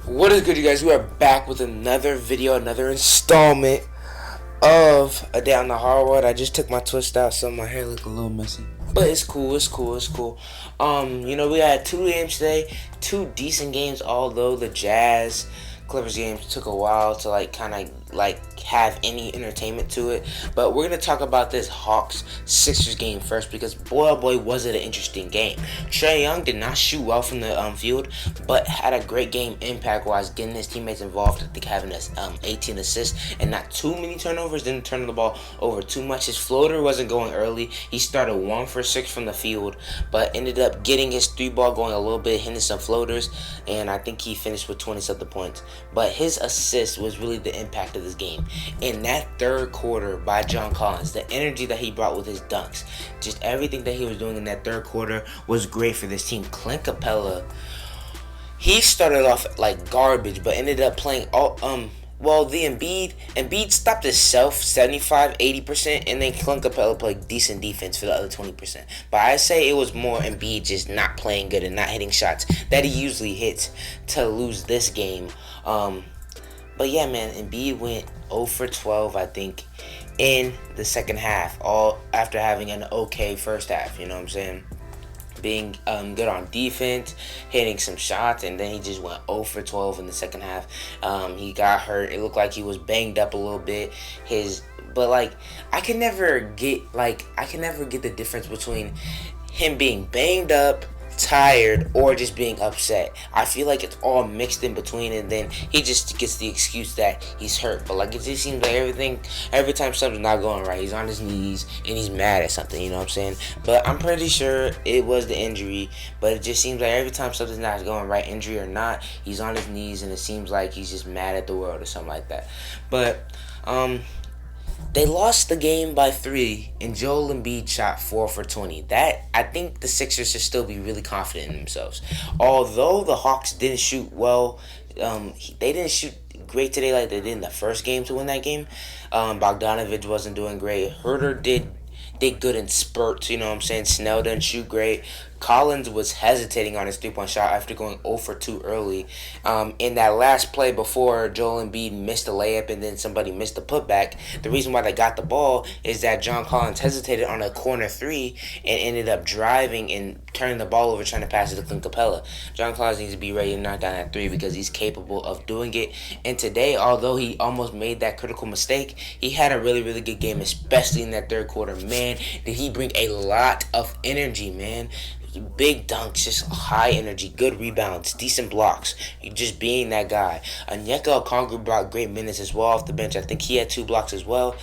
What is good, you guys? We are back with another video, another installment of A Day on the Hardwood. I just took my twist out, so my hair look a little messy. But it's cool, it's cool, it's cool. We had two games today, two decent games, although the Jazz Clippers games took a while to have any entertainment to it. But we're gonna talk about this Hawks Sixers game first, because boy oh boy was it an interesting game. Trae Young did not shoot well from the field, but had a great game impact wise, getting his teammates involved. I think having 18 assists and not too many turnovers. Didn't turn the ball over too much. His floater wasn't going early. He started 1 for 6 from the field, but ended up getting his 3-ball going a little bit, hitting some floaters, and I think he finished with 20-something points. But his assist was really the impact of this game. In that third quarter by John Collins, the energy that he brought with his dunks, just everything that he was doing in that third quarter was great for this team. Clint Capella, he started off like garbage, but ended up playing Embiid stopped himself 75-80%, and then Clint Capella played decent defense for the other 20%. But I say it was more Embiid just not playing good and not hitting shots that he usually hits to lose this game. But yeah, man, Embiid went 0 for 12, I think, in the second half, all after having an okay first half, you know what I'm saying? Being good on defense, hitting some shots, and then he just went 0 for 12 in the second half. He got hurt. It looked like he was banged up a little bit. I can never get the difference between him being banged up, tired, or just being upset. I feel like it's all mixed in between, and then he just gets the excuse that he's hurt. But it just seems like every time something's not going right, he's on his knees and he's mad at something, you know what I'm saying? But I'm pretty sure it was the injury, but it just seems like every time something's not going right, injury or not, he's on his knees, and it seems like he's just mad at the world or something like that. But they lost the game by 3, and Joel Embiid shot 4 for 20. I think the Sixers should still be really confident in themselves. Although the Hawks didn't shoot well, they didn't shoot great today like they did in the first game to win that game. Bogdanovich wasn't doing great. Herter did good in spurts, you know what I'm saying? Snell didn't shoot great. Collins was hesitating on his 3-point shot after going 0 for 2 early. In that last play before Joel Embiid missed a layup and then somebody missed the putback, the reason why they got the ball is that John Collins hesitated on a corner 3 and ended up driving and turning the ball over trying to pass it to Clint Capella. John Collins needs to be ready to knock down that 3 because he's capable of doing it. And today, although he almost made that critical mistake, he had a really, really good game, especially in that third quarter. Man, did he bring a lot of energy, man. Big dunks, just high energy, good rebounds, decent blocks. Just being that guy. Onyeka Okongwu brought great minutes as well off the bench. I think he had 2 blocks as well.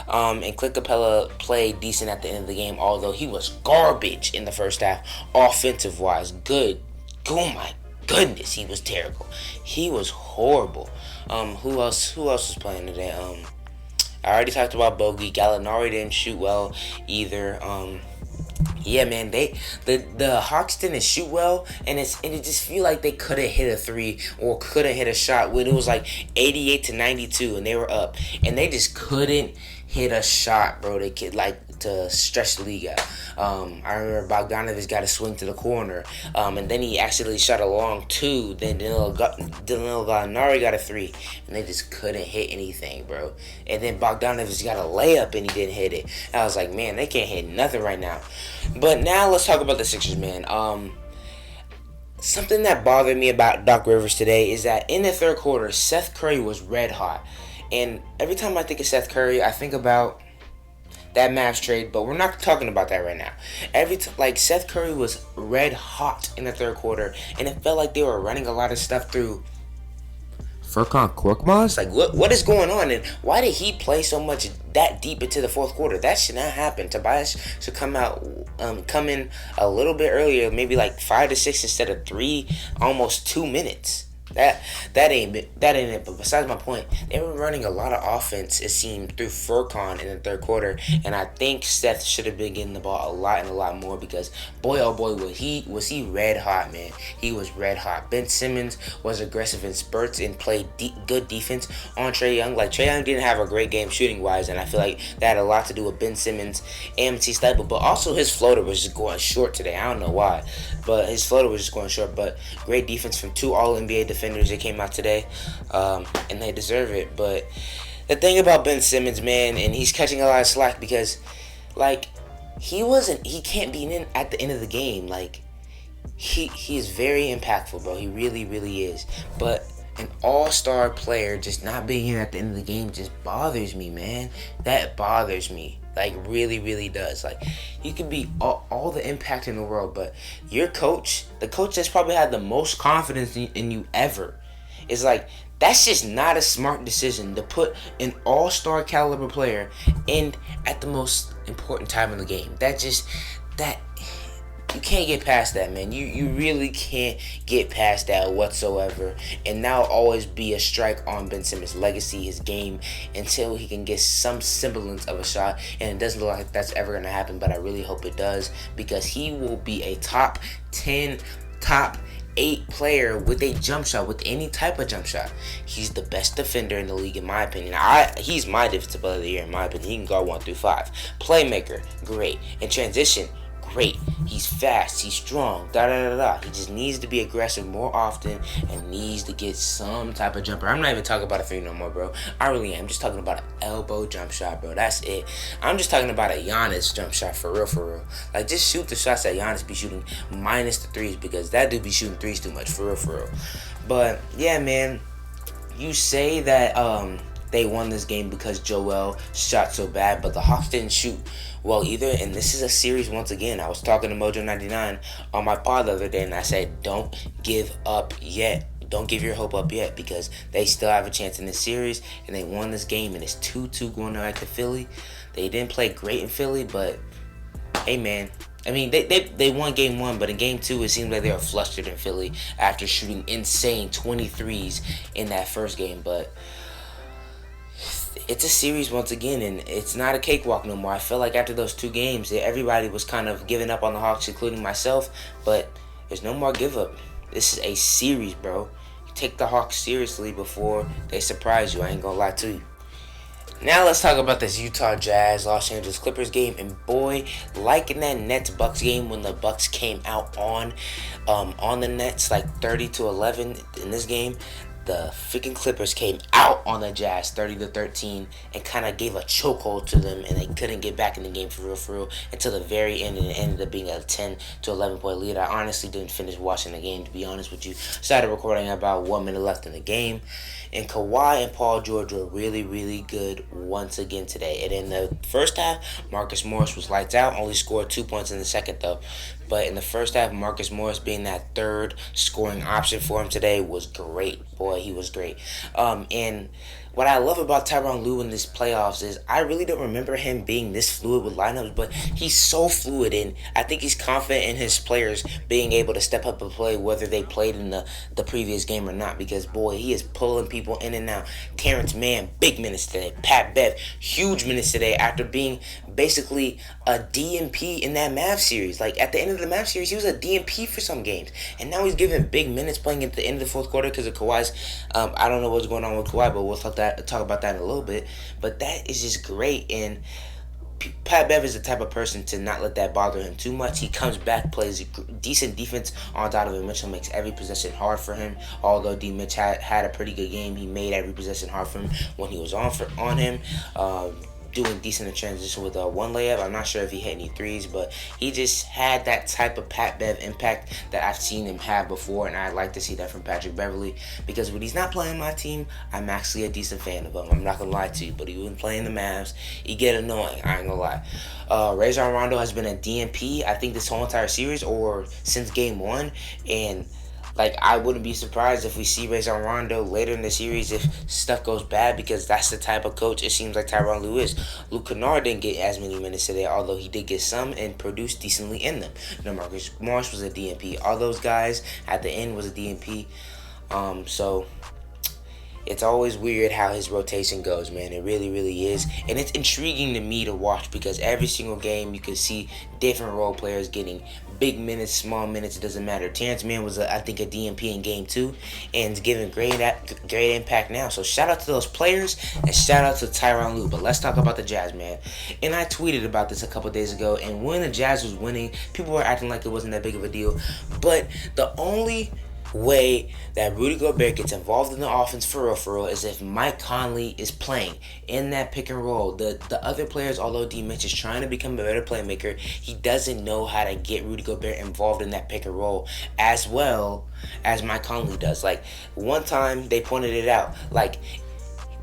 And Clint Capella played decent at the end of the game, although he was garbage in the first half, offensive-wise. Good. Oh my goodness, he was terrible. He was horrible. Who else was playing today? I already talked about Bogey. Gallinari didn't shoot well either. Yeah, man, the Hawks didn't shoot well, and it just feel like they couldn't hit a 3 or couldn't hit a shot when it was like 88-92 and they were up, and they just couldn't hit a shot, bro. They could to stretch the league out. I remember Bogdanovich got a swing to the corner, and then he actually shot a long 2. Then Danilo Gallinari got a 3, and they just couldn't hit anything, bro. And then Bogdanovich got a layup, and he didn't hit it. I was like, man, they can't hit nothing right now. But now let's talk about the Sixers, man. Something that bothered me about Doc Rivers today is that in the third quarter, Seth Curry was red hot. And every time I think of Seth Curry, I think about that Mavs trade, but we're not talking about that right now. Seth Curry was red hot in the third quarter, and it felt like they were running a lot of stuff through Furkan Korkmaz. What is going on, and why did he play so much that deep into the fourth quarter? That should not happen. Tobias should come in a little bit earlier, maybe 5 to 6 instead of 3, almost 2 minutes. That ain't it. But besides my point, they were running a lot of offense, it seemed, through Furkan in the third quarter, and I think Seth should have been getting the ball a lot more, because boy oh boy was he red hot, man. He was red hot. Ben Simmons was aggressive in spurts and played good defense on Trae Young. Trae Young didn't have a great game shooting wise, and I feel like that had a lot to do with Ben Simmons and Matisse Thybulle, but also his floater was just going short today. I don't know why, but his floater was just going short. But great defense from 2 All-NBA defenders defenders that came out today, and they deserve it. But the thing about Ben Simmons, man, and he's catching a lot of slack because, like, he can't be in at the end of the game. Like, he is very impactful, bro. He really, really is. But an all-star player just not being here at the end of the game just bothers me, man. That bothers me. Like, really, really does. Like, you could be all the impact in the world, but your coach, the coach that's probably had the most confidence in you ever, is like, that's just not a smart decision to put an all-star caliber player in at the most important time in the game. That you can't get past that, man. You really can't get past that whatsoever. And now always be a strike on Ben Simmons' legacy, his game, until he can get some semblance of a shot. And it doesn't look like that's ever going to happen, but I really hope it does, because he will be a top 10, top 8 player with a jump shot, with any type of jump shot. He's the best defender in the league, in my opinion. He's my defensive player of the year, in my opinion. He can guard 1 through 5. Playmaker, great. In transition, great. He's fast. He's strong. He just needs to be aggressive more often and needs to get some type of jumper. I'm not even talking about a 3 no more, bro. I really am. I'm just talking about an elbow jump shot, bro. That's it. I'm just talking about a Giannis jump shot, for real, for real. Like, just shoot the shots that Giannis be shooting minus the 3s, because that dude be shooting 3s too much, for real, for real. But, yeah, man. You say that, they won this game because Joel shot so bad, but the Hawks didn't shoot well either. And this is a series once again. I was talking to Mojo99 on my pod the other day, and I said, don't give up yet. Don't give your hope up yet, because they still have a chance in this series, and they won this game, and it's 2-2 going back to Philly. They didn't play great in Philly, but hey, man. I mean, they won game 1, but in game 2, it seemed like they were flustered in Philly after shooting insane 23s in that first game. But it's a series once again, and it's not a cakewalk no more. I feel like after those 2 games, everybody was kind of giving up on the Hawks, including myself, but there's no more give up. This is a series, bro. You take the Hawks seriously before they surprise you. I ain't gonna lie to you. Now let's talk about this Utah Jazz Los Angeles Clippers game, and boy, like in that Nets Bucks game when the Bucks came out on the Nets like 30-11 in this game, the freaking Clippers came out on the Jazz 30-13 and kind of gave a chokehold to them, and they couldn't get back in the game for real until the very end, and it ended up being a 10-11 point lead. I honestly didn't finish watching the game, to be honest with you. Started recording about 1 minute left in the game, and Kawhi and Paul George were really, really good once again today. And in the first half, Marcus Morris was lights out, only scored 2 points in the second though. But in the first half, Marcus Morris being that third scoring option for him today was great. Boy, he was great. And what I love about Tyronn Lue in this playoffs is I really don't remember him being this fluid with lineups, but he's so fluid, and I think he's confident in his players being able to step up and play whether they played in the previous game or not, because, boy, he is pulling people in and out. Terrence Mann, big minutes today. Pat Bev, huge minutes today after being basically a DNP in that Mavs series. Like, at the end of the Mavs series, he was a DNP for some games, and now he's giving big minutes playing at the end of the fourth quarter because of Kawhi's. I don't know what's going on with Kawhi, but we'll talk about that in a little bit. But that is just great, and Pat Bev is the type of person to not let that bother him too much. He comes back, plays decent defense on Donovan Mitchell, makes every possession hard for him. Although D. Mitch had a pretty good game, he made every possession hard for him when he was on him. Doing decent in transition with one layup. I'm not sure if he hit any 3s, but he just had that type of Pat Bev impact that I've seen him have before, and I'd like to see that from Patrick Beverley, because when he's not playing my team, I'm actually a decent fan of him. I'm not gonna lie to you, but he wasn't playing the Mavs, he get annoying. I ain't gonna lie. Rajon Rondo has been a DNP, I think, this whole entire series, or since game 1, and like, I wouldn't be surprised if we see Rajon Rondo later in the series if stuff goes bad, because that's the type of coach it seems like Tyronn Lue is. Luke Kennard didn't get as many minutes today, although he did get some and produced decently in them. Marcus Morris was a DNP. All those guys at the end was a DNP. So it's always weird how his rotation goes, man. It really, really is. And it's intriguing to me to watch, because every single game you can see different role players getting big minutes, small minutes, it doesn't matter. Terrence Mann was, I think, a DNP in game 2 and giving great impact now. So shout out to those players and shout out to Tyronn Lue. But let's talk about the Jazz, man. And I tweeted about this a couple days ago, and when the Jazz was winning, people were acting like it wasn't that big of a deal. But the only way that Rudy Gobert gets involved in the offense for real is if Mike Conley is playing in that pick and roll. The other players, although D Mitch is trying to become a better playmaker, he doesn't know how to get Rudy Gobert involved in that pick and roll as well as Mike Conley does. Like, one time they pointed it out. Like,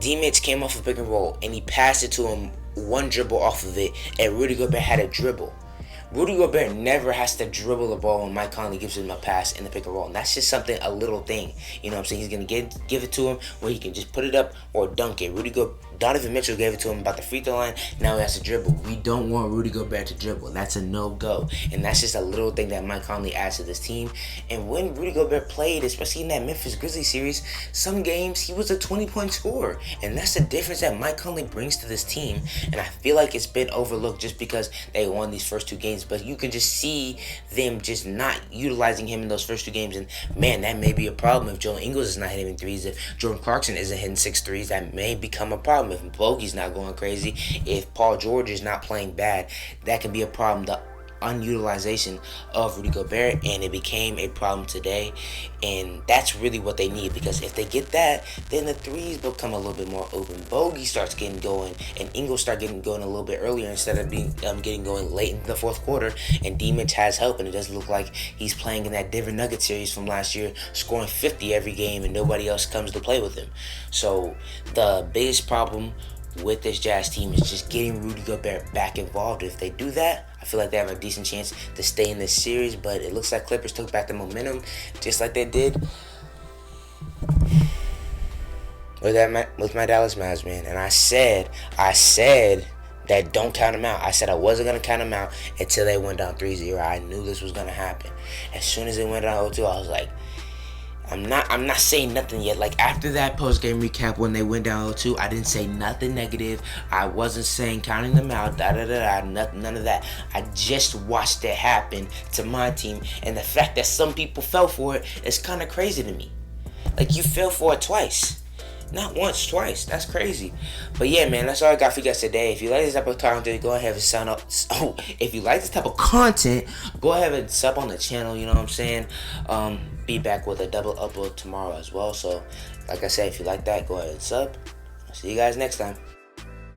D Mitch came off a pick and roll and he passed it to him, one dribble off of it, and Rudy Gobert had a dribble. Rudy Gobert never has to dribble the ball when Mike Conley gives him a pass in the pick and roll. And that's just something, a little thing. You know what I'm saying? He's going to give it to him where he can just put it up or dunk it. Donovan Mitchell gave it to him about the free throw line. Now he has to dribble. We don't want Rudy Gobert to dribble. That's a no-go. And that's just a little thing that Mike Conley adds to this team. And when Rudy Gobert played, especially in that Memphis Grizzlies series, some games he was a 20-point scorer. And that's the difference that Mike Conley brings to this team. And I feel like it's been overlooked just because they won these first two games. But you can just see them just not utilizing him in those first two games. And man, that may be a problem if Joe Ingles is not hitting threes. If Jordan Clarkson isn't hitting 6 threes, that may become a problem. If Bogey's not going crazy, if Paul George is not playing bad, that can be a problem. The unutilization of Rudy Gobert, and it became a problem today, and that's really what they need, because if they get that, then the threes become a little bit more open. Bogey starts getting going, and Ingles start getting going a little bit earlier instead of being getting going late in the fourth quarter, and D-Mitch has help, and it doesn't look like he's playing in that Denver Nuggets series from last year, scoring 50 every game, and nobody else comes to play with him. So the biggest problem with this Jazz team is just getting Rudy Gobert back involved. If they do that, I feel like they have a decent chance to stay in this series, but it looks like Clippers took back the momentum just like they did with my Dallas Mavs, man. And I said that don't count them out. I said I wasn't going to count them out until they went down 3-0. I knew this was going to happen. As soon as they went down 0-2, I was like, I'm not saying nothing yet. Like, after that post-game recap when they went down 0-2, I didn't say nothing negative. I wasn't saying counting them out, none of that. I just watched it happen to my team, and the fact that some people fell for it is kind of crazy to me. Like, you fell for it twice. Not once, twice. That's crazy. But yeah, man, that's all I got for you guys today. If you like this type of content, go ahead and sign up. Oh, if you like this type of content, go ahead and sub on the channel. You know what I'm saying? Be back with a double upload tomorrow as well. So, like I said, if you like that, go ahead and sub. I'll see you guys next time.